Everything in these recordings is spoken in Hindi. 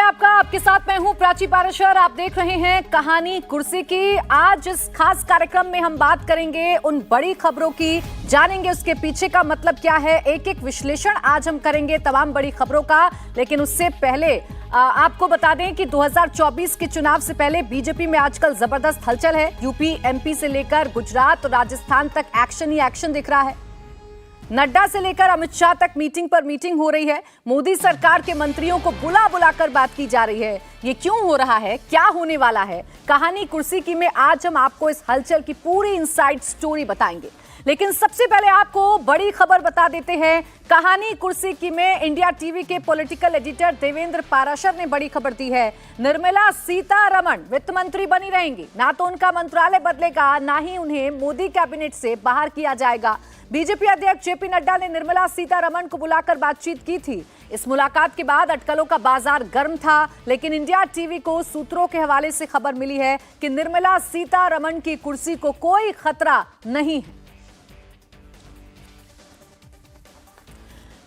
आपका। आपके साथ मैं हूं प्राची पाराशर। आप देख रहे हैं कहानी कुर्सी की। आज इस खास कार्यक्रम में हम बात करेंगे उन बड़ी खबरों की, जानेंगे उसके पीछे का मतलब क्या है। एक एक विश्लेषण आज हम करेंगे तमाम बड़ी खबरों का। लेकिन उससे पहले आपको बता दें कि 2024 के चुनाव से पहले बीजेपी में आजकल जबरदस्त हलचल है। यूपी, एमपी से लेकर गुजरात और राजस्थान तक एक्शन ही एक्शन दिख रहा है। नड्डा से लेकर अमित शाह तक मीटिंग पर मीटिंग हो रही है। मोदी सरकार के मंत्रियों को बुला बुलाकर बात की जा रही है। ये क्यों हो रहा है, क्या होने वाला है, कहानी कुर्सी की में आज हम आपको इस हलचल की पूरी इनसाइड स्टोरी बताएंगे। लेकिन सबसे पहले आपको बड़ी खबर बता देते हैं। कहानी कुर्सी की में इंडिया टीवी के पॉलिटिकल एडिटर देवेंद्र पाराशर ने बड़ी खबर दी है। निर्मला सीतारमण वित्त मंत्री बनी रहेंगी। ना तो उनका मंत्रालय बदलेगा, ना ही उन्हें मोदी कैबिनेट से बाहर किया जाएगा। बीजेपी अध्यक्ष जेपी नड्डा ने निर्मला सीतारमण को बुलाकर बातचीत की थी। इस मुलाकात के बाद अटकलों का बाजार गर्म था। लेकिन इंडिया टीवी को सूत्रों के हवाले से खबर मिली है कि निर्मला सीतारमण की कुर्सी को कोई खतरा नहीं है।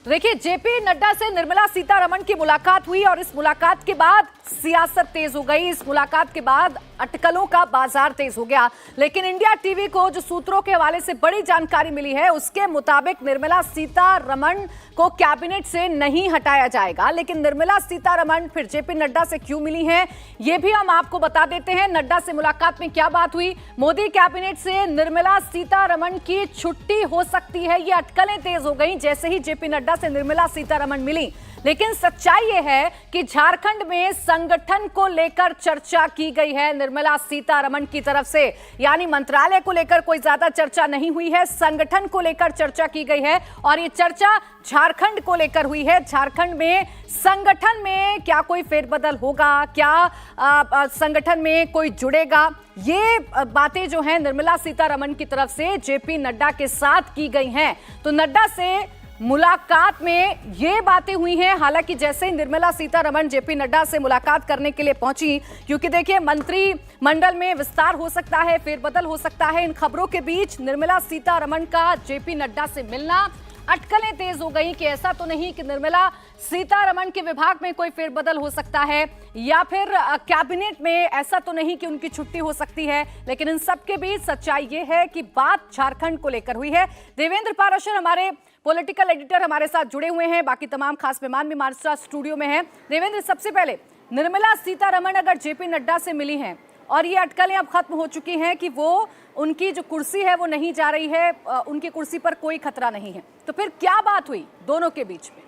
देखिए, जेपी नड्डा से निर्मला सीतारमण की मुलाकात हुई और इस मुलाकात के बाद सियासत तेज हो गई। इस मुलाकात के बाद अटकलों का बाजार तेज हो गया। लेकिन इंडिया टीवी को जो सूत्रों के हवाले से बड़ी जानकारी मिली है, उसके मुताबिक निर्मला सीतारमण को कैबिनेट से नहीं हटाया जाएगा। लेकिन निर्मला सीतारमण फिर जेपी नड्डा से क्यों मिली हैं, ये भी हम आपको बता देते हैं। नड्डा से मुलाकात में क्या बात हुई, मोदी कैबिनेट से निर्मला सीतारमण की छुट्टी हो सकती है, ये अटकलें तेज हो गई जैसे ही जेपी नड्डा से निर्मला सीतारमण मिली। लेकिन सच्चाई यह है कि झारखंड में संगठन को लेकर चर्चा की गई है निर्मला सीतारमण की तरफ से। यानी मंत्रालय को लेकर कोई ज्यादा चर्चा नहीं हुई है, संगठन को लेकर चर्चा की गई है। और ये चर्चा झारखंड को लेकर हुई है। झारखंड में संगठन में क्या कोई फेरबदल होगा, क्या संगठन में कोई जुड़ेगा, ये बातें जो हैं निर्मला सीतारमण की तरफ से जेपी नड्डा के साथ की गई हैं। तो नड्डा से मुलाकात में ये बातें हुई हैं। हालांकि जैसे ही निर्मला सीतारमण जेपी नड्डा से मुलाकात करने के लिए पहुंची, क्योंकि देखिए मंत्रिमंडल में विस्तार हो सकता है, फेरबदल हो सकता है, इन खबरों के बीच निर्मला सीतारमण का जेपी नड्डा से मिलना, अटकलें तेज हो गई कि ऐसा तो नहीं कि निर्मला सीतारमण के विभाग में कोई फेरबदल हो सकता है, या फिर कैबिनेट में ऐसा तो नहीं कि उनकी छुट्टी हो सकती है। लेकिन इन सब के बीच सच्चाई ये है कि बात झारखंड को लेकर हुई है। देवेंद्र पाराशर हमारे पॉलिटिकल एडिटर हमारे साथ जुड़े हुए हैं, बाकी तमाम खास मेहमान भी हमारे साथ स्टूडियो में हैं। देवेंद्र, सबसे पहले निर्मला सीतारमण अगर जेपी नड्डा से मिली हैं और ये अटकलें अब खत्म हो चुकी हैं कि वो उनकी जो कुर्सी है वो नहीं जा रही है, उनकी कुर्सी पर कोई खतरा नहीं है, तो फिर क्या बात हुई दोनों के बीच में?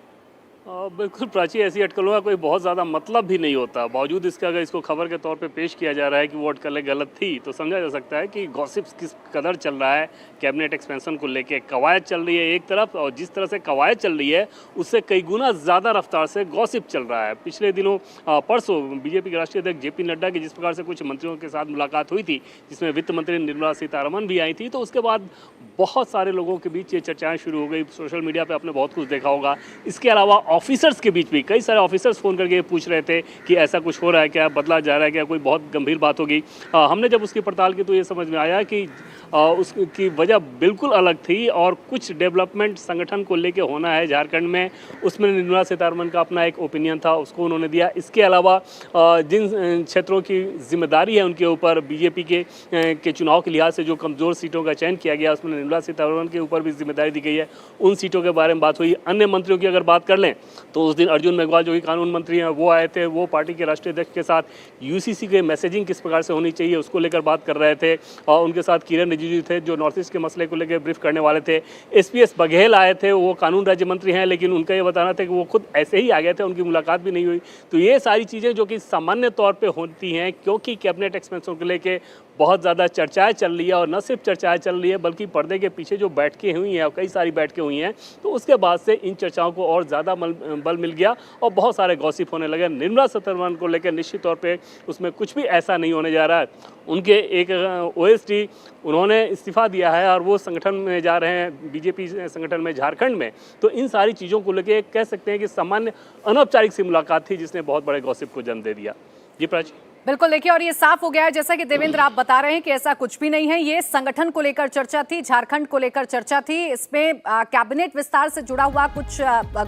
बिल्कुल प्राची, ऐसी अटकलों का कोई बहुत ज़्यादा मतलब भी नहीं होता। बावजूद इसके अगर इसको खबर के तौर पे पेश किया जा रहा है कि वो अटकलें गलत थी, तो समझा जा सकता है कि गॉसिप्स किस कदर चल रहा है। कैबिनेट एक्सपेंशन को लेके कवायद चल रही है एक तरफ, और जिस तरह से कवायद चल रही है उससे कई गुना ज़्यादा रफ्तार से गॉसिप चल रहा है। पिछले दिनों परसों बीजेपी के राष्ट्रीय अध्यक्ष जेपी नड्डा की जिस प्रकार से कुछ मंत्रियों के साथ मुलाकात हुई थी, जिसमें वित्त मंत्री निर्मला सीतारमण भी आई थी, तो उसके बाद बहुत सारे लोगों के बीच ये चर्चाएँ शुरू हो गई। सोशल मीडिया पर आपने बहुत कुछ देखा होगा। इसके अलावा ऑफिसर्स के बीच भी कई सारे ऑफिसर्स फ़ोन करके पूछ रहे थे कि ऐसा कुछ हो रहा है क्या, बदला जा रहा है क्या, कोई बहुत गंभीर बात होगी। हमने जब उसकी पड़ताल की तो ये समझ में आया कि उसकी वजह बिल्कुल अलग थी और कुछ डेवलपमेंट संगठन को लेके होना है झारखंड में, उसमें निर्मला सीतारमण का अपना एक ओपिनियन था, उसको उन्होंने दिया। इसके अलावा जिन क्षेत्रों की जिम्मेदारी है उनके ऊपर बीजेपी के चुनाव के लिहाज से जो कमज़ोर सीटों का चयन किया गया, उसमें निर्मला सीतारमण के ऊपर भी जिम्मेदारी दी गई है। उन सीटों के बारे में बात हुई। अन्य मंत्रियों की अगर बात कर लें तो उस दिन अर्जुन मेघवाल जो कि कानून मंत्री हैं वो आए थे। वो पार्टी के राष्ट्रीय अध्यक्ष के साथ यूसीसी के मैसेजिंग किस प्रकार से होनी चाहिए उसको लेकर बात कर रहे थे। और उनके साथ किरण रिजिजू थे जो नॉर्थ ईस्ट के मसले को लेकर ब्रीफ करने वाले थे। एसपीएस बघेल आए थे, वो कानून राज्य मंत्री हैं, लेकिन उनका ये बताना था कि वो खुद ऐसे ही आ गए थे, उनकी मुलाकात भी नहीं हुई। तो ये सारी चीज़ें जो कि सामान्य तौर पर होती हैं, क्योंकि कैबिनेट एक्सपेंशन को लेकर बहुत ज़्यादा चर्चाएं चल रही है, और न सिर्फ चर्चाएं चल रही है बल्कि पर्दे के पीछे जो बैठकें हुई हैं, कई सारी बैठकें हुई हैं, तो उसके बाद से इन चर्चाओं को और ज़्यादा बल मिल गया और बहुत सारे गॉसिप होने लगे। निर्मला सीतारमण को लेकर निश्चित तौर पे उसमें कुछ भी ऐसा नहीं होने जा रहा है। उनके एक ओएसडी उन्होंने इस्तीफा दिया है और वो संगठन में जा रहे हैं, बीजेपी संगठन में झारखंड में। तो इन सारी चीज़ों को लेकर कह सकते हैं कि सामान्य अनौपचारिक सी मुलाकात थी जिसने बहुत बड़े गॉसिप को जन्म दे दिया। जी प्राची। बिल्कुल, देखिए, और ये साफ हो गया है जैसा कि देवेंद्र आप बता रहे हैं कि ऐसा कुछ भी नहीं है। ये संगठन को लेकर चर्चा थी, झारखंड को लेकर चर्चा थी, इसमें कैबिनेट विस्तार से जुड़ा हुआ कुछ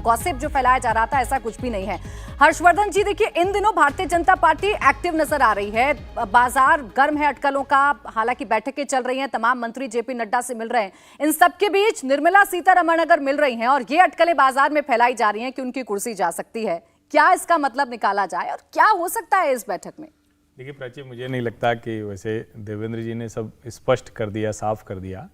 गॉसिप जो फैलाया जा रहा था, ऐसा कुछ भी नहीं है। हर्षवर्धन जी, देखिए, इन दिनों भारतीय जनता पार्टी एक्टिव नजर आ रही है, बाजार गर्म है अटकलों का, हालांकि बैठकें चल रही हैं, तमाम मंत्री जेपी नड्डा से मिल रहे हैं। इन सबके बीच निर्मला सीतारमण अगर मिल रही हैं और ये अटकलें बाजार में फैलाई जा रही हैं कि उनकी कुर्सी जा सकती है, क्या इसका मतलब निकाला जाए और क्या हो सकता है इस बैठक में? देखिए प्राची, मुझे नहीं लगता कि वैसे देवेंद्र जी ने सब स्पष्ट कर दिया, साफ कर दिया।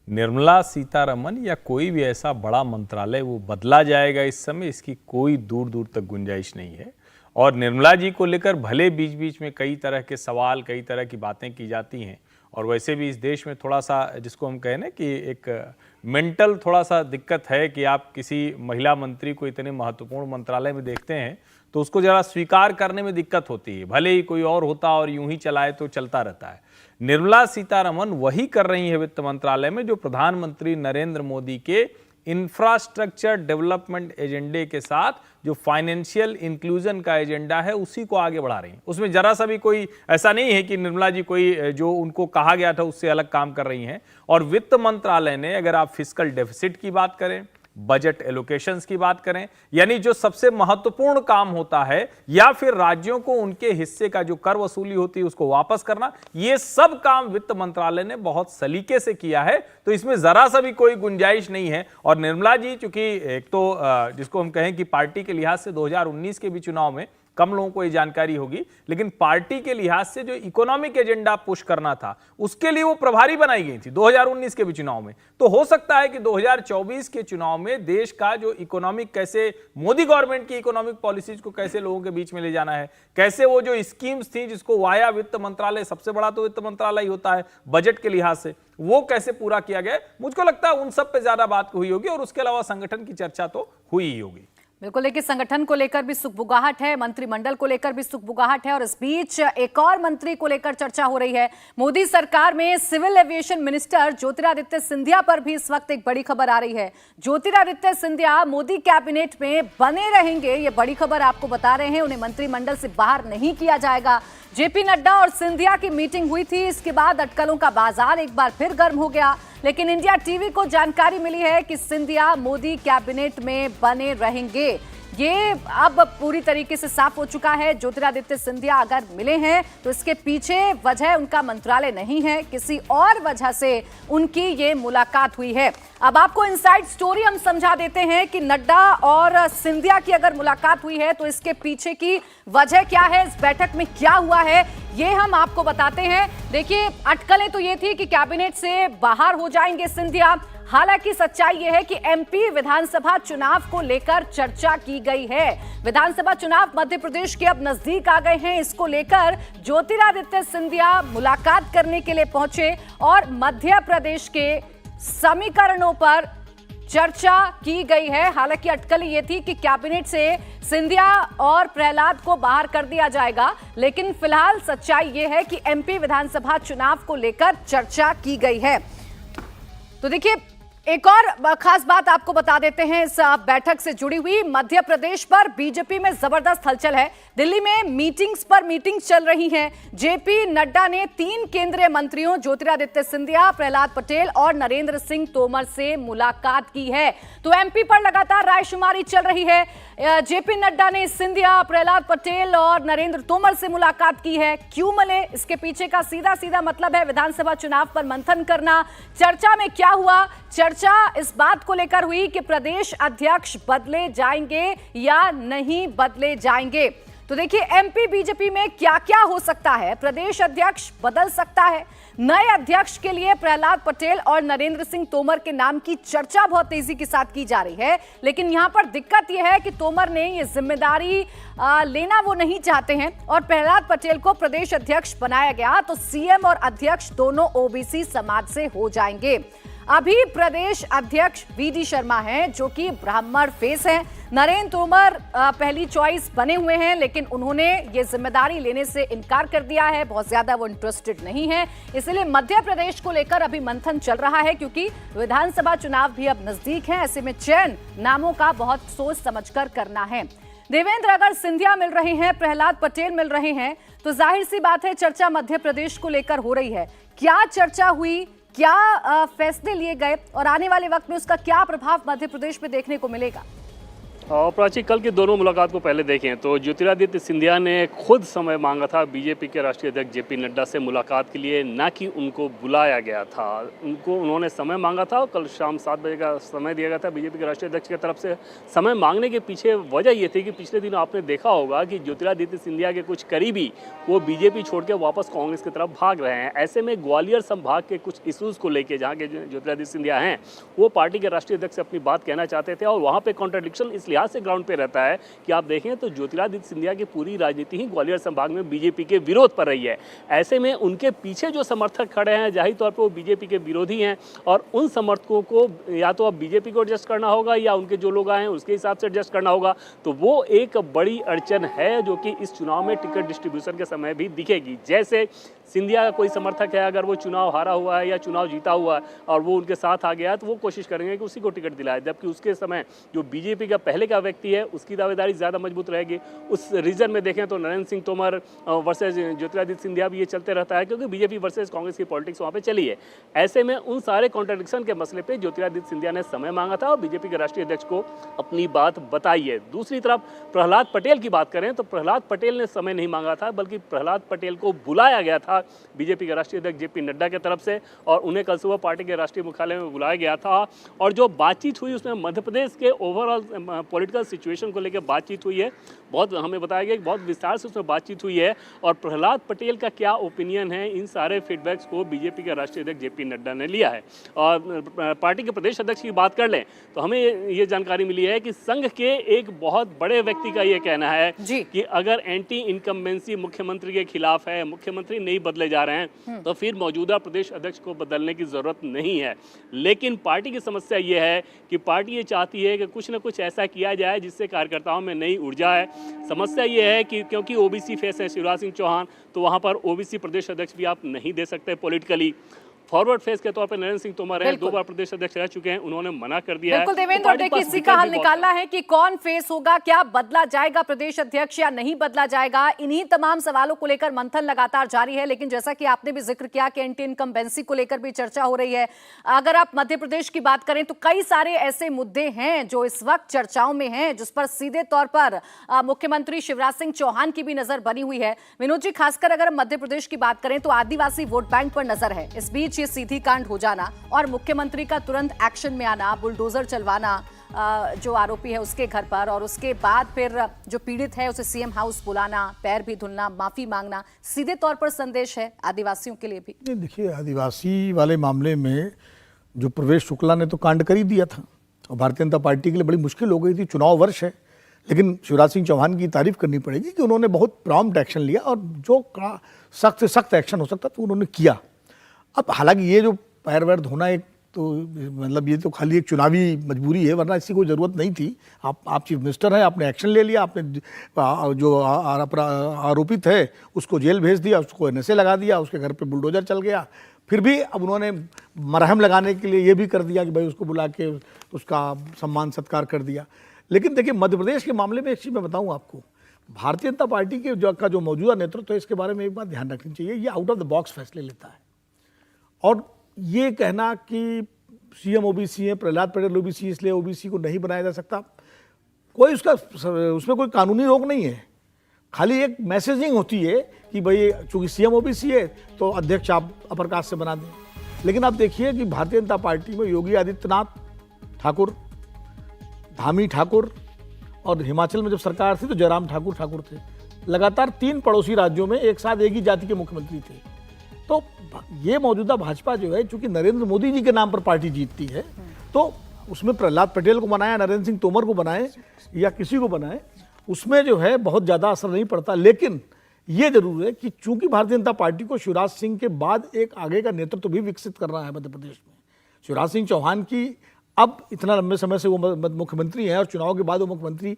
निर्मला सीतारमण या कोई भी ऐसा बड़ा मंत्रालय वो बदला जाएगा इस समय, इसकी कोई दूर दूर तक गुंजाइश नहीं है। और निर्मला जी को लेकर भले बीच बीच में कई तरह के सवाल, कई तरह की बातें की जाती हैं, और वैसे भी इस देश में थोड़ा सा, जिसको हम कहें ना कि एक मेंटल थोड़ा सा दिक्कत है कि आप किसी महिला मंत्री को इतने महत्वपूर्ण मंत्रालय में देखते हैं तो उसको जरा स्वीकार करने में दिक्कत होती है। भले ही कोई और होता और यूं ही चलाए तो चलता रहता है। निर्मला सीतारमण वही कर रही है वित्त मंत्रालय में जो प्रधानमंत्री नरेंद्र मोदी के इंफ्रास्ट्रक्चर डेवलपमेंट एजेंडे के साथ जो फाइनेंशियल इंक्लूजन का एजेंडा है उसी को आगे बढ़ा रही हैं। उसमें जरा सा भी कोई ऐसा नहीं है कि निर्मला जी कोई जो उनको कहा गया था उससे अलग काम कर रही हैं। और वित्त मंत्रालय ने, अगर आप फिस्कल डेफिसिट की बात करें, बजट एलोकेशंस की बात करें, यानी जो सबसे महत्वपूर्ण काम होता है, या फिर राज्यों को उनके हिस्से का जो कर वसूली होती है उसको वापस करना, ये सब काम वित्त मंत्रालय ने बहुत सलीके से किया है। तो इसमें जरा सा भी कोई गुंजाइश नहीं है। और निर्मला जी, चूंकि एक तो जिसको हम कहें कि पार्टी के लिहाज से 2019 के भी चुनाव में कम लोगों को ये जानकारी होगी, लेकिन पार्टी के लिहाज से जो इकोनॉमिक एजेंडा पुश करना था उसके लिए वो प्रभारी बनाई गई थी 2019 के भी चुनाव में। तो हो सकता है कि 2024 के चुनाव में देश का जो इकोनॉमिक, कैसे मोदी गवर्नमेंट की इकोनॉमिक पॉलिसीज को कैसे लोगों के बीच में ले जाना है, कैसे वो जो स्कीम्स थी जिसको वाया वित्त मंत्रालय, सबसे बड़ा तो वित्त मंत्रालय ही होता है बजट के लिहाज से, वो कैसे पूरा किया गया, मुझको लगता है उन सब पे ज्यादा बात हुई होगी। और उसके अलावा संगठन की चर्चा तो हुई ही होगी। बिल्कुल, लेकिन संगठन को लेकर भी सुखबुगाहट है, मंत्रिमंडल को लेकर भी सुखबुगाहट है, और इस बीच एक और मंत्री को लेकर चर्चा हो रही है। मोदी सरकार में civil aviation minister Jyotiraditya Scindia पर भी इस वक्त एक बड़ी खबर आ रही है। ज्योतिरादित्य सिंधिया मोदी कैबिनेट में बने रहेंगे, ये बड़ी खबर आपको बता रहे हैं। उन्हें मंत्रिमंडल से बाहर नहीं किया जाएगा। जेपी नड्डा और सिंधिया की मीटिंग हुई थी, इसके बाद अटकलों का बाजार एक बार फिर गर्म हो गया। लेकिन इंडिया टीवी को जानकारी मिली है कि सिंधिया मोदी कैबिनेट में बने रहेंगे। ये अब पूरी तरीके से साफ हो चुका है। ज्योतिरादित्य सिंधिया अगर मिले हैं तो इसके पीछे वजह उनका मंत्रालय नहीं है, किसी और वजह से उनकी ये मुलाकात हुई है। अब आपको इनसाइड स्टोरी हम समझा देते हैं कि नड्डा और सिंधिया की अगर मुलाकात हुई है तो इसके पीछे की वजह क्या है, इस बैठक में क्या हुआ है, ये हम आपको बताते हैं। देखिए, अटकलें तो ये थी कि कैबिनेट से बाहर हो जाएंगे सिंधिया। हालांकि सच्चाई यह है कि एमपी विधानसभा चुनाव को लेकर चर्चा की गई है। विधानसभा चुनाव मध्य प्रदेश के अब नजदीक आ गए हैं, इसको लेकर ज्योतिरादित्य सिंधिया मुलाकात करने के लिए पहुंचे और मध्य प्रदेश के समीकरणों पर चर्चा की गई है। हालांकि अटकल ये थी कि कैबिनेट से सिंधिया और प्रहलाद को बाहर कर दिया जाएगा, लेकिन फिलहाल सच्चाई ये है कि एमपी विधानसभा चुनाव को लेकर चर्चा की गई है। तो देखिए, एक और खास बात आपको बता देते हैं इस बैठक से जुड़ी हुई। मध्य प्रदेश पर बीजेपी में जबरदस्त हलचल है। दिल्ली में मीटिंग्स पर मीटिंग्स चल रही हैं। जेपी नड्डा ने 3 केंद्रीय मंत्रियों ज्योतिरादित्य सिंधिया, प्रहलाद पटेल और नरेंद्र सिंह तोमर से मुलाकात की है। तो एमपी पर लगातार रायशुमारी चल रही है। जेपी नड्डा ने सिंधिया, प्रहलाद पटेल और नरेंद्र तोमर से मुलाकात की है। क्यों मिले, इसके पीछे का सीधा सीधा मतलब है विधानसभा चुनाव पर मंथन करना। चर्चा में क्या हुआ? चर्चा इस बात को लेकर हुई कि प्रदेश अध्यक्ष बदले जाएंगे या नहीं बदले जाएंगे। तो देखिए, एमपी बीजेपी में क्या क्या हो सकता है। प्रदेश अध्यक्ष बदल सकता है। नए अध्यक्ष के लिए प्रहलाद पटेल और नरेंद्र सिंह तोमर के नाम की चर्चा बहुत तेजी के साथ की जा रही है। लेकिन यहां पर दिक्कत यह है कि तोमर ने ये जिम्मेदारी लेना वो नहीं चाहते हैं और प्रहलाद पटेल को प्रदेश अध्यक्ष बनाया गया तो सीएम और अध्यक्ष दोनों ओबीसी समाज से हो जाएंगे। अभी प्रदेश अध्यक्ष वीडी शर्मा हैं जो कि ब्राह्मण फेस हैं। नरेंद्र तोमर पहली चॉइस बने हुए हैं, लेकिन उन्होंने ये जिम्मेदारी लेने से इनकार कर दिया है। बहुत ज्यादा वो इंटरेस्टेड नहीं है। इसलिए मध्य प्रदेश को लेकर अभी मंथन चल रहा है, क्योंकि विधानसभा चुनाव भी अब नजदीक है। ऐसे में चयन नामों का बहुत सोच समझकर करना है। देवेंद्र, अगर सिंधिया मिल रहे हैं, प्रहलाद पटेल मिल रहे हैं, तो जाहिर सी बात है चर्चा मध्य प्रदेश को लेकर हो रही है। क्या चर्चा हुई, क्या फैसले लिए गए और आने वाले वक्त में उसका क्या प्रभाव मध्य प्रदेश में देखने को मिलेगा? और प्राची, कल की दोनों मुलाकात को पहले देखें तो ज्योतिरादित्य सिंधिया ने खुद समय मांगा था बीजेपी के राष्ट्रीय अध्यक्ष जेपी नड्डा से मुलाकात के लिए, ना कि उनको बुलाया गया था। उन्होंने समय मांगा था और कल शाम 7 बजे का समय दिया गया था बीजेपी के राष्ट्रीय अध्यक्ष की तरफ से। समय मांगने के पीछे वजह ये थी कि पिछले दिनों आपने देखा होगा कि ज्योतिरादित्य सिंधिया के कुछ करीबी वो बीजेपी छोड़ के वापस कांग्रेस की तरफ भाग रहे हैं। ऐसे में ग्वालियर संभाग के कुछ इशूज़ को लेकर जहाँ के ज्योतिरादित्य सिंधिया हैं, वो पार्टी के राष्ट्रीय अध्यक्ष से अपनी बात कहना चाहते थे और वहाँ पर कॉन्ट्रडिक्शन इसलिए से ग्राउंड पे रहता है कि आप देखें तो ज्योतिरादित्य सिंधिया की पूरी राजनीति ही ग्वालियर संभाग में बीजेपी के विरोध पर रही है। ऐसे में उनके पीछे जो समर्थक खड़े हैं, जाहिर तौर पर वो बीजेपी के विरोधी हैं और उन समर्थकों को या तो अब बीजेपी को एडजस्ट करना होगा या उनके जो लोग आए हैं उसके हिसाब से एडजस्ट करना होगा। तो वो एक बड़ी अड़चन है जो कि इस चुनाव में टिकट डिस्ट्रीब्यूशन के समय भी दिखेगी। जैसे सिंधिया का कोई समर्थक है, अगर वो चुनाव हारा हुआ है या चुनाव जीता हुआ है और वो उनके साथ आ गया है तो वो कोशिश करेंगे कि उसी को टिकट दिलाए, जबकि उसके समय जो बीजेपी का पहले का व्यक्ति है उसकी दावेदारी ज़्यादा मजबूत रहेगी। उस रीजन में देखें तो नरेंद्र सिंह तोमर वर्सेस ज्योतिरादित्य सिंधिया भी ये चलते रहता है, क्योंकि बीजेपी वर्सेस कांग्रेस की पॉलिटिक्स वहाँ पे चली है। ऐसे में उन सारे कॉन्ट्रडिक्शन के मसले पे ज्योतिरादित्य सिंधिया ने समय मांगा था और बीजेपी के राष्ट्रीय अध्यक्ष को अपनी बात बताई है। दूसरी तरफ प्रहलाद पटेल की बात करें तो प्रहलाद पटेल ने समय नहीं मांगा था, बल्कि प्रहलाद पटेल को बुलाया गया था बीजेपी के राष्ट्रीय अध्यक्ष जेपी नड्डा की तरफ से और उन्हें कल सुबह पार्टी के राष्ट्रीय मुख्यालय में बुलाया गया था। और जो बातचीत हुई उसमें मध्य प्रदेश के ओवरऑल पॉलिटिकल सिचुएशन को लेकर बातचीत हुई है। बहुत हमें बताया गया कि बहुत विस्तार से उसमें बातचीत हुई है और प्रहलाद पटेल का क्या ओपिनियन है, इन सारे फीडबैक्स को बीजेपी के राष्ट्रीय अध्यक्ष जेपी नड्डा ने लिया है। और पार्टी के प्रदेश अध्यक्ष की बात कर लें तो हमें ये जानकारी मिली है कि संघ के एक बहुत बड़े व्यक्ति का ये कहना है कि अगर एंटी इनकम्बेंसी मुख्यमंत्री के खिलाफ है, मुख्यमंत्री नहीं बदले जा रहे हैं, तो फिर मौजूदा प्रदेश अध्यक्ष को बदलने की जरूरत नहीं है। लेकिन पार्टी की समस्या ये है कि पार्टी ये चाहती है कि कुछ न कुछ ऐसा किया जाए जिससे कार्यकर्ताओं में नई ऊर्जा है। समस्या ये है कि क्योंकि ओबीसी फेस है शिवराज सिंह चौहान, तो वहां पर ओबीसी प्रदेश अध्यक्ष भी आप नहीं दे सकते पॉलिटिकली। फॉरवर्ड फेस के तौर पर नरेंद्र सिंह तोमर हैं, 2 बार प्रदेश अध्यक्ष रह चुके हैं, उन्होंने मना कर दिया है। बिल्कुल देवेंद्र, और देखिए इसी का हल निकालना है कि कौन फेस होगा, क्या बदला जाएगा प्रदेश अध्यक्ष या नहीं बदला जाएगा। इन्हीं तमाम सवालों को लेकर मंथन लगातार जारी है। लेकिन जैसा कि आपने भी जिक्र किया कि एंटी इनकम्बेंसी को लेकर भी चर्चा हो रही है। अगर आप मध्य प्रदेश की बात करें तो कई सारे ऐसे मुद्दे हैं जो इस वक्त चर्चाओं में हैं, जिस पर सीधे तौर पर मुख्यमंत्री शिवराज सिंह चौहान की भी नजर बनी हुई है। विनोद जी, खासकर अगर मध्य प्रदेश की बात करें तो आदिवासी वोट बैंक पर नजर है। इस बीच ये सीधी कांड जाना और मुख्यमंत्री का तुरंत एक्शन में आना, बुलडोजर चलवाना जो आरोपी है उसके घर पर, और उसके बाद फिर जो पीड़ित है उसे सीएम हाउस बुलाना, पैर भी धुलना, माफी मांगना, सीधे तौर पर संदेश है आदिवासियों के लिए भी। देखिए, आदिवासी वाले मामले में जो प्रवेश शुक्ला ने तो कांड कर ही दिया था और भारतीय जनता पार्टी के लिए बड़ी मुश्किल हो गई थी। चुनाव वर्ष है, लेकिन शिवराज सिंह चौहान की तारीफ करनी पड़ेगी कि उन्होंने बहुत प्रॉम्प्ट एक्शन लिया और जो सख्त से सख्त एक्शन हो सकता तो उन्होंने किया। अब हालांकि ये जो पैर वैर धोना एक तो मतलब ये तो खाली एक चुनावी मजबूरी है, वरना इसकी कोई ज़रूरत नहीं थी। आप चीफ मिनिस्टर हैं, आपने एक्शन ले लिया, आपने जो आरोपित है उसको जेल भेज दिया, उसको एनएसए लगा दिया, उसके घर पे बुलडोजर चल गया। फिर भी अब उन्होंने मरहम लगाने के लिए ये भी कर दिया कि भाई उसको बुला के उसका सम्मान सत्कार कर दिया। लेकिन देखिए, मध्य प्रदेश के मामले में एक चीज़ मैं बताऊँ आपको, भारतीय जनता पार्टी के जो मौजूदा नेतृत्व है, इसके बारे में एक बात ध्यान रखनी चाहिए, ये आउट ऑफ द बॉक्स फैसले लेता है। और ये कहना कि सीएम ओबीसी है, प्रहलाद पटेल ओबीसी, इसलिए ओबीसी को नहीं बनाया जा सकता, कोई उसमें कोई कानूनी रोक नहीं है। खाली एक मैसेजिंग होती है कि भाई चूंकि सीएम ओबीसी है तो अध्यक्ष आप अपर कास्ट से बना दें। लेकिन आप देखिए कि भारतीय जनता पार्टी में योगी आदित्यनाथ ठाकुर, धामी ठाकुर, और हिमाचल में जब सरकार थी तो जयराम ठाकुर थे। लगातार 3 पड़ोसी राज्यों में एक साथ एक ही जाति के मुख्यमंत्री थे। तो ये मौजूदा भाजपा जो है, चूंकि नरेंद्र मोदी जी के नाम पर पार्टी जीतती है, तो उसमें प्रहलाद पटेल को बनाए, नरेंद्र सिंह तोमर को बनाए या किसी को बनाए, उसमें जो है बहुत ज़्यादा असर नहीं पड़ता। लेकिन ये जरूर है कि चूंकि भारतीय जनता पार्टी को शिवराज सिंह के बाद एक आगे का नेतृत्व भी विकसित करना है मध्य प्रदेश में। शिवराज सिंह चौहान की अब इतना लंबे समय से वो मुख्यमंत्री हैं और चुनाव के बाद वो मुख्यमंत्री,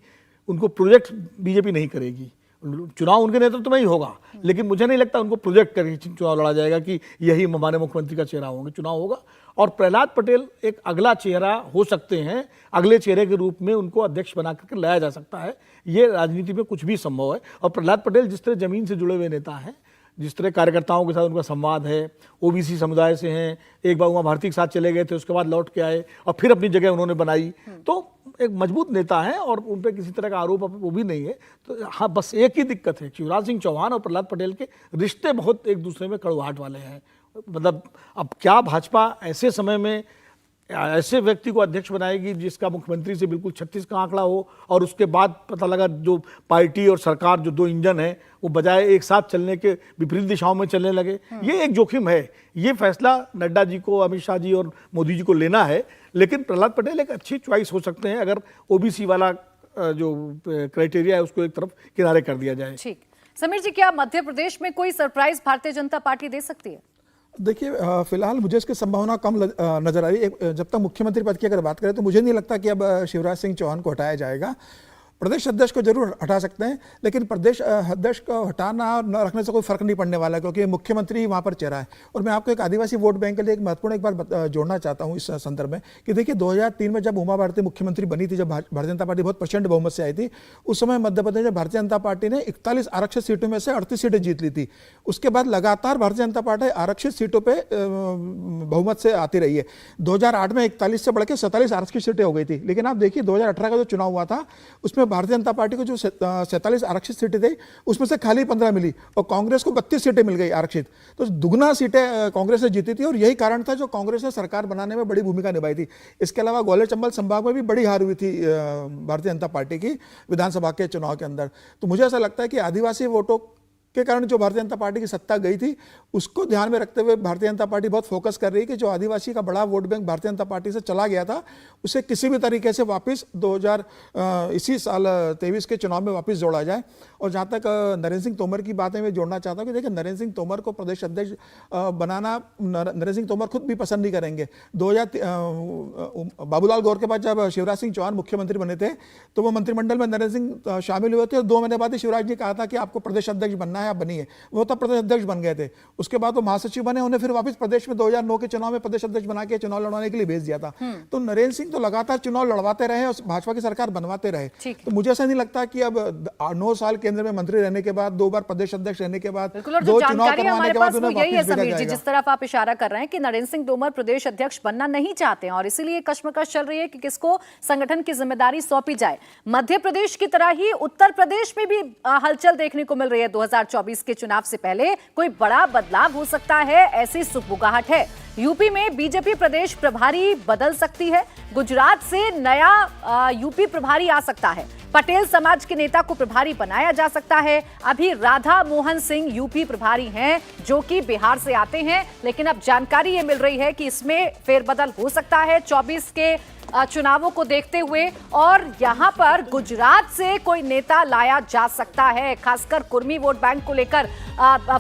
उनको प्रोजेक्ट बीजेपी नहीं करेगी, चुनाव उनके नेतृत्व में ही होगा, लेकिन मुझे नहीं लगता उनको प्रोजेक्ट करके चुनाव लड़ा जाएगा कि यही हमारे मुख्यमंत्री का चेहरा होंगे। चुनाव होगा और प्रहलाद पटेल एक अगला चेहरा हो सकते हैं, अगले चेहरे के रूप में उनको अध्यक्ष बना करके लाया जा सकता है। ये राजनीति में कुछ भी संभव है। और प्रहलाद पटेल जिस तरह जमीन से जुड़े हुए नेता हैं, जिस तरह कार्यकर्ताओं के साथ उनका संवाद है, ओबीसी समुदाय से हैं, एक बार उमा भारती के साथ चले गए थे, उसके बाद लौट के आए और फिर अपनी जगह उन्होंने बनाई, तो एक मजबूत नेता है और उन पर किसी तरह का आरोप वो भी नहीं है। तो हाँ, बस एक ही दिक्कत है, शिवराज सिंह चौहान और प्रहलाद पटेल के रिश्ते बहुत एक दूसरे में कड़वाहट वाले हैं। मतलब अब क्या भाजपा ऐसे समय में ऐसे व्यक्ति को अध्यक्ष बनाएगी जिसका मुख्यमंत्री से बिल्कुल 36 का आंकड़ा हो, और उसके बाद पता लगा जो पार्टी और सरकार जो दो इंजन है वो बजाय एक साथ चलने के विपरीत दिशाओं में चलने लगे। ये एक जोखिम है। ये फैसला नड्डा जी को, अमित शाह जी और मोदी जी को लेना है, लेकिन प्रहलाद पटेल एक अच्छी चॉइस हो सकते हैं अगर ओबीसी वाला जो क्राइटेरिया है उसको एक तरफ किनारे कर दिया जाए। ठीक, समीर जी, क्या मध्य प्रदेश में कोई सरप्राइज भारतीय जनता पार्टी दे सकती है? देखिए, फिलहाल मुझे इसकी संभावना कम नजर आ रही है। जब तक मुख्यमंत्री पद की अगर बात करें तो मुझे नहीं लगता कि अब शिवराज सिंह चौहान को हटाया जाएगा। प्रदेश अध्यक्ष को जरूर हटा सकते हैं, लेकिन प्रदेश अध्यक्ष को हटाना और न रखने से कोई फर्क नहीं पड़ने वाला, क्योंकि मुख्यमंत्री वहाँ पर चेहरा है। और मैं आपको एक आदिवासी वोट बैंक के लिए एक महत्वपूर्ण एक बार जोड़ना चाहता हूँ इस संदर्भ में कि देखिए 2003 में जब उमा भारती मुख्यमंत्री बनी थी, जब भारतीय जनता पार्टी बहुत प्रचंड बहुमत से आई थी, उस समय मध्य प्रदेश में भारतीय जनता पार्टी ने 41 आरक्षित सीटों में से 38 सीटें जीत ली थी। उसके बाद लगातार भारतीय जनता पार्टी आरक्षित सीटों पर बहुमत से आती रही है। 2008 में 41 से बढ़ के 47 आरक्षित सीटें हो गई थी, लेकिन आप देखिए 2018 का जो चुनाव हुआ था उसमें भारतीय जनता पार्टी को जो 47 आरक्षित सीटें थी उसमें से खाली 15 मिली और कांग्रेस को 32 सीटें मिल गई आरक्षित। तो दुगना सीटें कांग्रेस ने जीती थी और यही कारण था जो कांग्रेस ने सरकार बनाने में बड़ी भूमिका निभाई थी। इसके अलावा ग्वालियर चंबल संभाग में भी बड़ी हार हुई थी भारतीय जनता पार्टी की विधानसभा के चुनाव के अंदर। तो मुझे ऐसा लगता है कि आदिवासी वोटों के कारण जो भारतीय जनता पार्टी की सत्ता गई थी उसको ध्यान में रखते हुए भारतीय जनता पार्टी बहुत फोकस कर रही है कि जो आदिवासी का बड़ा vote bank Bharatiya Janata party से चला गया था उसे किसी भी तरीके से वापस इसी साल 23 के चुनाव में वापस जोड़ा जाए। और जहाँ तक नरेंद्र सिंह तोमर की बात है, मैं जोड़ना चाहता हूँ कि देखिए नरेंद्र सिंह तोमर को प्रदेश अध्यक्ष बनाना नरेंद्र सिंह तोमर खुद भी पसंद नहीं करेंगे। बाबूलाल गौर के बाद जब शिवराज सिंह चौहान मुख्यमंत्री बने थे तो वो मंत्रिमंडल में नरेंद्र सिंह शामिल हुए थे और 2 महीने बाद ही शिवराज ने कहा था कि आपको प्रदेश अध्यक्ष बनना है, आप बनिए। वो तब प्रदेश अध्यक्ष बन गए थे। उसके बाद वो महासचिव बने, उन्हें फिर वापस प्रदेश में 2009 के चुनाव में प्रदेश अध्यक्ष बना के चुनाव लड़वाने के लिए भेज दिया था। तो नरेंद्र सिंह तो लगातार चुनाव लड़वाते रहे और भाजपा की सरकार बनवाते रहे। तो मुझे ऐसा नहीं लगता कि अब 9 साल केंद्र में मंत्री रहने के बाद, 2 बार प्रदेश अध्यक्ष रहने के बाद, 2 चुनाव करवाने के बाद उन्हें वापस भेजा जाएगा। जिस तरफ आप इशारा कर रहे हैं कि नरेंद्र सिंह तोमर प्रदेश अध्यक्ष बनना नहीं चाहते हैं और इसीलिए कश्मकश चल रही है कि किसको संगठन की जिम्मेदारी सौंपी जाए। मध्य प्रदेश की तरह ही उत्तर प्रदेश में भी हलचल देखने को मिल रही है। 2024 के चुनाव से पहले कोई बड़ा बदलाव हो सकता है, ऐसी सुगबुगाहट है। यूपी में बीजेपी प्रदेश प्रभारी बदल सकती है। गुजरात से नया यूपी प्रभारी आ सकता है। पटेल समाज के नेता को प्रभारी बनाया जा सकता है। अभी राधा मोहन सिंह यूपी प्रभारी हैं जो कि बिहार से आते हैं, लेकिन अब जानकारी ये मिल रही है कि इसमें फेरबदल हो सकता है 24 के चुनावों को देखते हुए, और यहां पर गुजरात से कोई नेता लाया जा सकता है। खासकर कुर्मी वोट बैंक को लेकर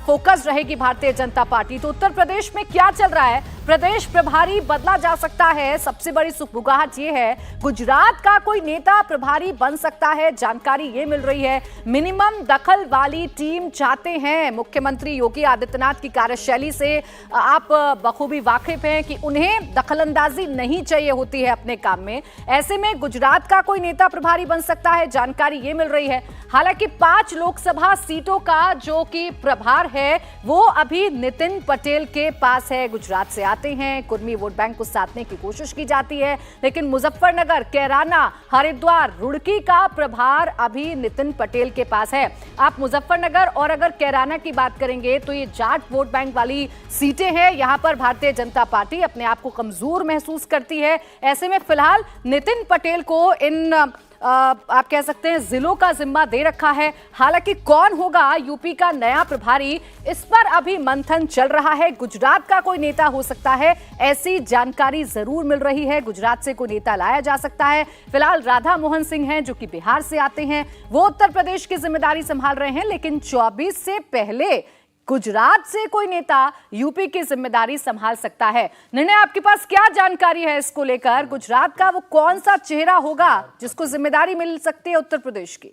फोकस रहेगी भारतीय जनता पार्टी। तो उत्तर प्रदेश में क्या चल रहा है? प्रदेश प्रभारी बदला जा सकता है। सबसे बड़ी सुगबुगाहट ये है गुजरात का कोई नेता प्रभारी बन सकता है। जानकारी ये मिल रही है मिनिमम दखल वाली टीम चाहते हैं। मुख्यमंत्री योगी आदित्यनाथ की कार्यशैली से आप बखूबी वाकिफ हैं कि उन्हें दखलंदाजी नहीं चाहिए होती है अपने काम में। ऐसे में गुजरात का कोई नेता प्रभारी बन सकता है, जानकारी ये मिल रही है। हालांकि 5 लोकसभा सीटों का जो कि प्रभार है वो अभी नितिन पटेल के पास है। गुजरात से आते हैं, कुर्मी वोट बैंक को साधने की कोशिश की जाती है, लेकिन मुजफ्फरनगर, कैराना, हरिद्वार, रुड़की का प्रभार अभी नितिन पटेल के पास है। आप मुजफ्फरनगर और अगर कैराना की बात करेंगे तो ये जाट वोट बैंक वाली सीटें हैं। यहां पर भारतीय जनता पार्टी अपने आप को कमजोर महसूस करती है। ऐसे में फिलहाल नितिन पटेल को इन आप कह सकते हैं जिलों का जिम्मा दे रखा है। हालांकि कौन होगा यूपी का नया प्रभारी, इस पर अभी मंथन चल रहा है। गुजरात का कोई नेता हो सकता है, ऐसी जानकारी जरूर मिल रही है। गुजरात से कोई नेता लाया जा सकता है। फिलहाल राधा मोहन सिंह हैं जो कि बिहार से आते हैं, वो उत्तर प्रदेश की जिम्मेदारी संभाल रहे हैं, लेकिन 24 से पहले गुजरात से कोई नेता यूपी की जिम्मेदारी संभाल सकता है। निर्णय, आपके पास क्या जानकारी है इसको लेकर? गुजरात का वो कौन सा चेहरा होगा जिसको जिम्मेदारी मिल सकती है उत्तर प्रदेश की?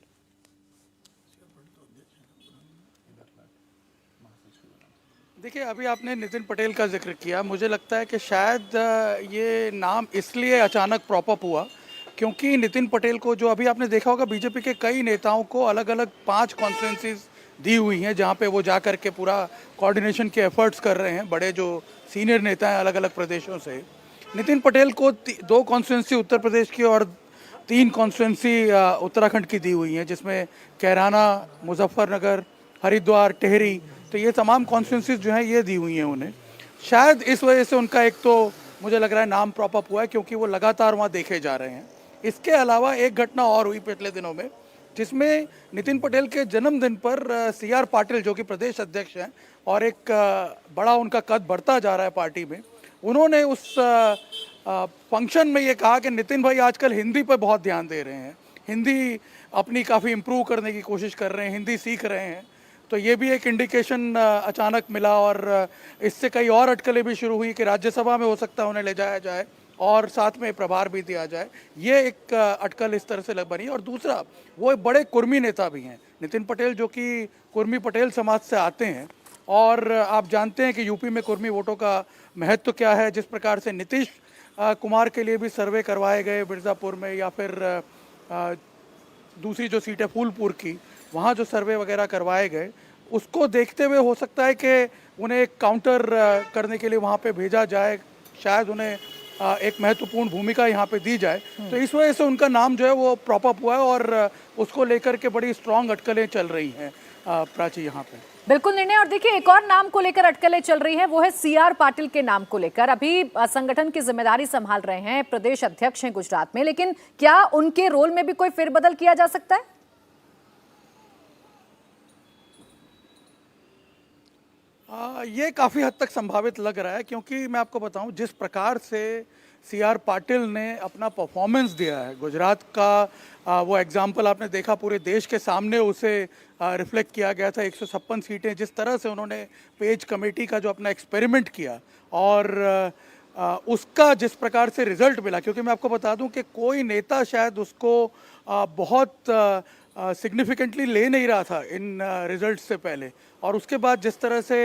देखिए, अभी आपने नितिन पटेल का जिक्र किया। मुझे लगता है कि शायद ये नाम इसलिए अचानक प्रॉप अप हुआ क्योंकि नितिन पटेल को, जो अभी आपने देखा होगा, बीजेपी के कई नेताओं को अलग अलग 5 कॉन्स्टिट्यूंसीज दी हुई हैं जहां पे वो जा कर के पूरा कोऑर्डिनेशन के एफर्ट्स कर रहे हैं। बड़े जो सीनियर नेता हैं अलग अलग प्रदेशों से, नितिन पटेल को 2 कॉन्स्टिट्यूंसी उत्तर प्रदेश की और 3 कॉन्स्टिट्यूंसी उत्तराखंड की दी हुई हैं, जिसमें कैराना, मुजफ्फरनगर, हरिद्वार, टिहरी। तो ये तमाम कॉन्स्टिट्यूंसीज जो हैं ये दी हुई हैं उन्हें। शायद इस वजह से उनका एक तो मुझे लग रहा है नाम प्रॉप अप हुआ है, क्योंकि वो लगातार वहाँ देखे जा रहे हैं। इसके अलावा एक घटना और हुई पिछले दिनों में, जिसमें नितिन पटेल के जन्मदिन पर CR पाटिल, जो कि प्रदेश अध्यक्ष हैं और एक बड़ा उनका कद बढ़ता जा रहा है पार्टी में, उन्होंने उस फंक्शन में ये कहा कि नितिन भाई आजकल हिंदी पर बहुत ध्यान दे रहे हैं, हिंदी अपनी काफ़ी इम्प्रूव करने की कोशिश कर रहे हैं, हिंदी सीख रहे हैं। तो ये भी एक इंडिकेशन अचानक मिला और इससे कई और अटकलें भी शुरू हुई कि राज्यसभा में हो सकता है उन्हें ले जाया जाए और साथ में प्रभार भी दिया जाए। ये एक अटकल इस तरह से बनी। और दूसरा, वो एक बड़े कुर्मी नेता भी हैं नितिन पटेल, जो कि कुर्मी पटेल समाज से आते हैं और आप जानते हैं कि यूपी में कुर्मी वोटों का महत्व क्या है। जिस प्रकार से नीतीश कुमार के लिए भी सर्वे करवाए गए मिर्ज़ापुर में, या फिर दूसरी जो सीट है फूलपुर की, वहाँ जो सर्वे वगैरह करवाए गए, उसको देखते हुए हो सकता है कि उन्हें एक काउंटर करने के लिए वहाँ पे भेजा जाए, शायद उन्हें एक महत्वपूर्ण भूमिका यहाँ पे दी जाए। तो इस वजह से उनका नाम जो है वो प्रॉप अप हुआ है और उसको लेकर के बड़ी स्ट्रॉन्ग अटकलें चल रही हैं प्राची यहाँ पे। बिल्कुल निर्णय। और देखिए, एक और नाम को लेकर अटकलें चल रही हैं, वो है CR पाटिल के नाम को लेकर। अभी संगठन की जिम्मेदारी संभाल रहे हैं, प्रदेश अध्यक्ष हैं गुजरात में, लेकिन क्या उनके रोल में भी कोई फेरबदल किया जा सकता है? ये काफ़ी हद तक संभावित लग रहा है, क्योंकि मैं आपको बताऊं, जिस प्रकार से CR पाटिल ने अपना परफॉर्मेंस दिया है गुजरात का, वो एग्जाम्पल आपने देखा, पूरे देश के सामने उसे रिफ्लेक्ट किया गया था। 156 सीटें, जिस तरह से उन्होंने पेज कमेटी का जो अपना एक्सपेरिमेंट किया और उसका जिस प्रकार से रिजल्ट मिला, क्योंकि मैं आपको बता दूं कि कोई नेता शायद उसको बहुत सिग्निफिकेंटली ले नहीं रहा था इन रिजल्ट से पहले, और उसके बाद जिस तरह से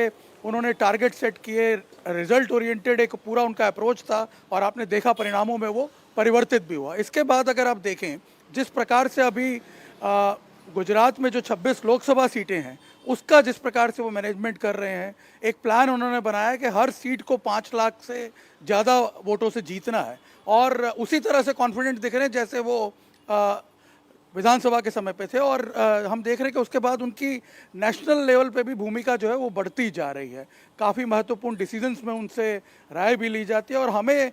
उन्होंने टारगेट सेट किए, रिजल्ट ओरिएंटेड एक पूरा उनका अप्रोच था और आपने देखा परिणामों में वो परिवर्तित भी हुआ। इसके बाद अगर आप देखें जिस प्रकार से अभी गुजरात में जो 26 लोकसभा सीटें हैं, उसका जिस प्रकार से वो मैनेजमेंट कर रहे हैं, एक प्लान उन्होंने बनाया कि हर सीट को 5 लाख से ज़्यादा वोटों से जीतना है, और उसी तरह से कॉन्फिडेंट दिख रहे हैं जैसे वो विधानसभा के समय पे थे। और हम देख रहे हैं कि उसके बाद उनकी नेशनल लेवल पे भी भूमिका जो है वो बढ़ती जा रही है। काफ़ी महत्वपूर्ण डिसीजंस में उनसे राय भी ली जाती है, और हमें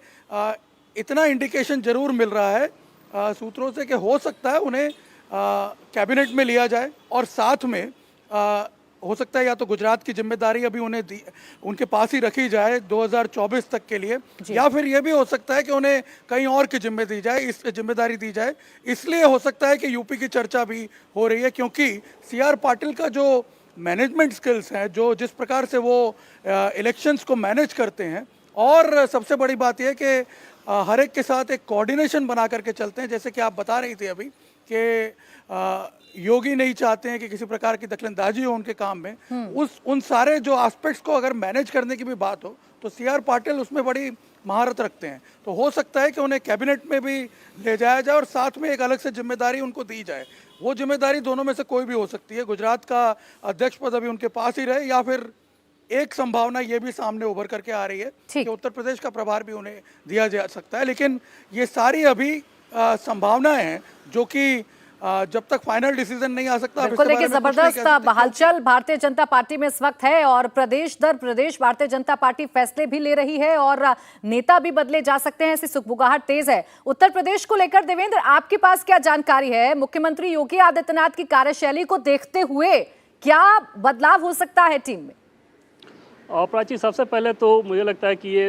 इतना इंडिकेशन जरूर मिल रहा है सूत्रों से कि हो सकता है उन्हें कैबिनेट में लिया जाए, और साथ में हो सकता है या तो गुजरात की जिम्मेदारी अभी उन्हें उनके पास ही रखी जाए 2024 तक के लिए, या फिर ये भी हो सकता है कि उन्हें कहीं और की जिम्मेदारी दी जाए। इसलिए हो सकता है कि यूपी की चर्चा भी हो रही है, क्योंकि CR पाटिल का जो मैनेजमेंट स्किल्स हैं, जो जिस प्रकार से वो इलेक्शंस को मैनेज करते हैं, और सबसे बड़ी बात यह कि हर एक के साथ एक कोऑर्डिनेशन बना करके चलते हैं। जैसे कि आप बता रही थी अभी कि योगी नहीं चाहते हैं कि किसी प्रकार की दखलंदाजी हो उनके काम में, उन सारे जो एस्पेक्ट्स को अगर मैनेज करने की भी बात हो तो CR पाटिल उसमें बड़ी महारत रखते हैं। तो हो सकता है कि उन्हें कैबिनेट में भी ले जाया जाए और साथ में एक अलग से जिम्मेदारी उनको दी जाए। वो जिम्मेदारी दोनों में से कोई भी हो सकती है। गुजरात का अध्यक्ष पद अभी उनके पास ही रहे, या फिर एक संभावना ये भी सामने उभर करके आ रही है कि उत्तर प्रदेश का प्रभार भी उन्हें दिया जा सकता है। लेकिन ये सारी अभी संभावनाएं हैं जो कि जब तक फाइनल डिसीजन नहीं आ सकता। बिल्कुल, देखिए जबरदस्त हलचल भारतीय जनता पार्टी में इस वक्त है, और प्रदेश दर प्रदेश भारतीय जनता पार्टी फैसले भी ले रही है और नेता भी बदले जा सकते हैं, ऐसी सुगबुगाहट तेज है। उत्तर प्रदेश को लेकर देवेंद्र, आपके पास क्या जानकारी है? मुख्यमंत्री योगी आदित्यनाथ की कार्यशैली को देखते हुए क्या बदलाव हो सकता है टीम में? और प्राची, सबसे पहले तो मुझे लगता है कि ये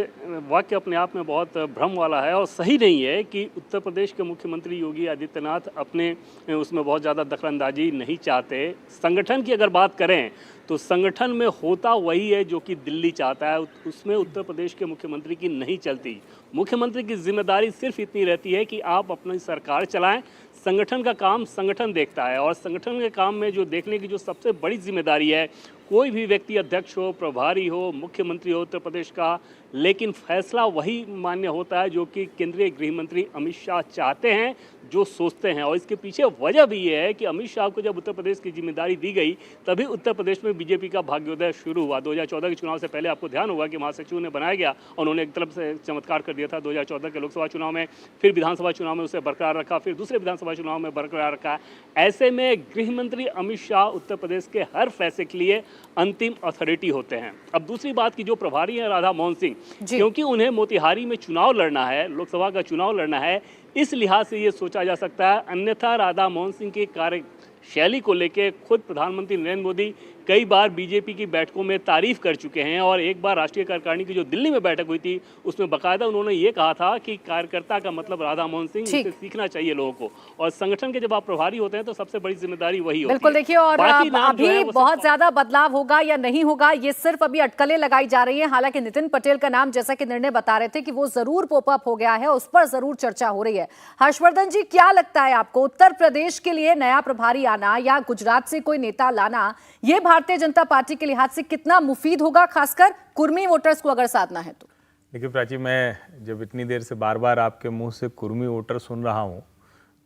वाक्य अपने आप में बहुत भ्रम वाला है और सही नहीं है कि उत्तर प्रदेश के मुख्यमंत्री योगी आदित्यनाथ अपने उसमें बहुत ज़्यादा दखलंदाजी नहीं चाहते। संगठन की अगर बात करें तो संगठन में होता वही है जो कि दिल्ली चाहता है, उसमें उत्तर प्रदेश के मुख्यमंत्री की नहीं चलती। मुख्यमंत्री की जिम्मेदारी सिर्फ इतनी रहती है कि आप अपनी सरकार चलाएं, संगठन का काम संगठन देखता है, और संगठन के काम में जो देखने की जो सबसे बड़ी जिम्मेदारी है, कोई भी व्यक्ति अध्यक्ष हो, प्रभारी हो, मुख्यमंत्री हो उत्तर प्रदेश का, लेकिन फैसला वही मान्य होता है जो कि केंद्रीय गृह मंत्री अमित शाह चाहते हैं, जो सोचते हैं। और इसके पीछे वजह भी ये है कि अमित शाह को जब उत्तर प्रदेश की जिम्मेदारी दी गई, तभी उत्तर प्रदेश में बीजेपी का भाग्योदय शुरू हुआ। 2014 के चुनाव से पहले आपको ध्यान होगा कि महासचिव ने बनाया गया, उन्होंने एक तरफ से चमत्कार कर दिया था 2014 के लोकसभा चुनाव में, फिर विधानसभा चुनाव में उसे बरकरार रखा, फिर दूसरे विधानसभा चुनाव में बरकरार रखा। ऐसे में गृह मंत्री अमित शाह उत्तर प्रदेश के हर फैसले के लिए अंतिम अथॉरिटी होते हैं। अब दूसरी बात की जो प्रभारी हैं राधा मोहन सिंह, क्योंकि उन्हें मोतिहारी में चुनाव लड़ना है, लोकसभा का चुनाव लड़ना है, इस लिहाज से ये सोचा जा सकता है। अन्यथा राधा मोहन सिंह की कार्यशैली को लेकर खुद प्रधानमंत्री नरेंद्र मोदी कई बार बीजेपी की बैठकों में तारीफ कर चुके हैं, और एक बार राष्ट्रीय कार्यकारिणी की जो दिल्ली में बैठक हुई थी उसमें बाकायदा उन्होंने ये कहा था कि कार्यकर्ता का मतलब राधा मोहन सिंह, इसे सीखना चाहिए लोगों को, और संगठन के जब आप प्रभारी होते हैं तो सबसे बड़ी जिम्मेदारी वही होती है। बिल्कुल, देखिए, और अभी बहुत ज्यादा बदलाव होगा या नहीं होगा, ये सिर्फ अभी अटकलें लगाई जा रही है। हालांकि नितिन पटेल का नाम, जैसा कि निर्णय बता रहे थे कि वो जरूर पॉपअप हो गया है, उस पर जरूर चर्चा हो रही है। हर्षवर्धन जी, क्या लगता है आपको, उत्तर प्रदेश के लिए नया प्रभारी आना या गुजरात से कोई नेता लाना, ये भारतीय जनता पार्टी के लिहाज से कितना मुफीद होगा, खासकर कुर्मी वोटर्स को अगर साधना है तो? देखिए प्राची, मैं जब इतनी देर से बार बार आपके मुंह से कुर्मी वोटर सुन रहा हूं,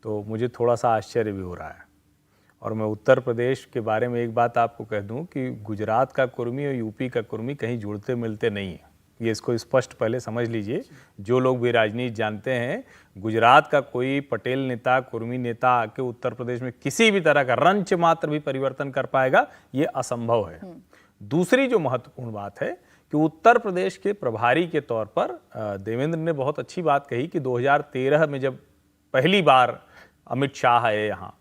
तो मुझे थोड़ा सा आश्चर्य भी हो रहा है। और मैं उत्तर प्रदेश के बारे में एक बात आपको कह दूं कि गुजरात का कुर्मी और यूपी का कुर्मी कहीं जुड़ते मिलते नहीं है। ये इसको स्पष्ट पहले समझ लीजिए। जो लोग भी राजनीति जानते हैं, गुजरात का कोई पटेल नेता, कुर्मी नेता आके उत्तर प्रदेश में किसी भी तरह का रंच मात्र भी परिवर्तन कर पाएगा, ये असंभव है। दूसरी जो महत्वपूर्ण बात है कि उत्तर प्रदेश के प्रभारी के तौर पर देवेंद्र ने बहुत अच्छी बात कही कि 2013 में जब पहली बार अमित शाह आए यहाँ,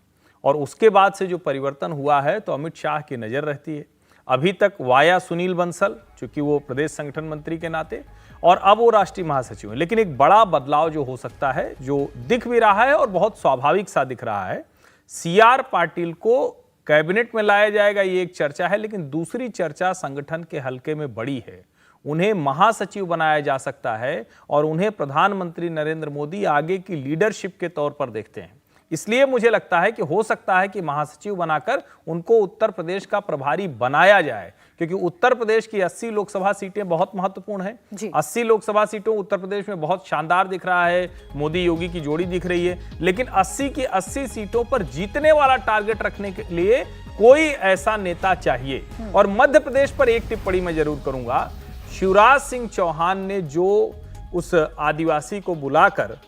और उसके बाद से जो परिवर्तन हुआ है, तो अमित शाह की नज़र रहती है। अभी तक वाया सुनील बंसल, चूंकि वो प्रदेश संगठन मंत्री के नाते, और अब वो राष्ट्रीय महासचिव हैं। लेकिन एक बड़ा बदलाव जो हो सकता है, जो दिख भी रहा है और बहुत स्वाभाविक सा दिख रहा है, सीआर पाटिल को कैबिनेट में लाया जाएगा, ये एक चर्चा है। लेकिन दूसरी चर्चा संगठन के हलके में बड़ी है, उन्हें महासचिव बनाया जा सकता है, और उन्हें प्रधानमंत्री नरेंद्र मोदी आगे की लीडरशिप के तौर पर देखते हैं। इसलिए मुझे लगता है कि हो सकता है कि महासचिव बनाकर उनको उत्तर प्रदेश का प्रभारी बनाया जाए, क्योंकि उत्तर प्रदेश की 80 लोकसभा सीटें बहुत महत्वपूर्ण हैं। 80 लोकसभा सीटों उत्तर प्रदेश में बहुत शानदार दिख रहा है, मोदी योगी की जोड़ी दिख रही है। लेकिन 80 की 80 सीटों पर जीतने वाला टारगेट रखने के लिए कोई ऐसा नेता चाहिए। और मध्य प्रदेश पर एक टिप्पणी मैं जरूर करूंगा। शिवराज सिंह चौहान ने जो उस आदिवासी को बुलाकर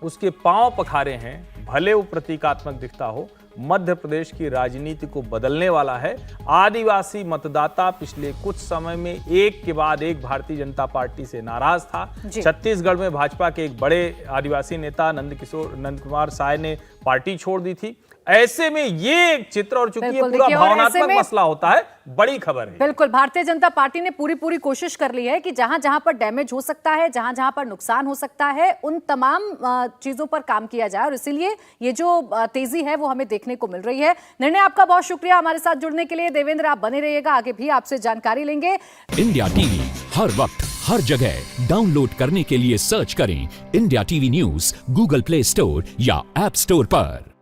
उसके पांव पखारे हैं, भले वो प्रतीकात्मक दिखता हो, मध्य प्रदेश की राजनीति को बदलने वाला है। आदिवासी मतदाता पिछले कुछ समय में एक के बाद एक भारतीय जनता पार्टी से नाराज था। छत्तीसगढ़ में भाजपा के एक बड़े आदिवासी नेता नंद कुमार साय ने पार्टी छोड़ दी थी। ऐसे में ये एक चित्र, और चूंकि ये पूरा भावनात्मक मसला होता है, बड़ी खबर है। बिल्कुल, भारतीय जनता पार्टी ने पूरी कोशिश कर ली है कि जहां जहां पर डैमेज हो सकता है, जहां जहां पर नुकसान हो सकता है, उन तमाम चीजों पर काम किया जाए, और इसीलिए ये जो तेजी है वो हमें देखने को मिल रही है। निर्णय आपका बहुत शुक्रिया हमारे साथ जुड़ने के लिए। देवेंद्र, आप बने रहिएगा, आगे भी आपसे जानकारी लेंगे। इंडिया टीवी हर वक्त हर जगह डाउनलोड करने के लिए सर्च करें India TV news Google play store या ऐप स्टोर पर।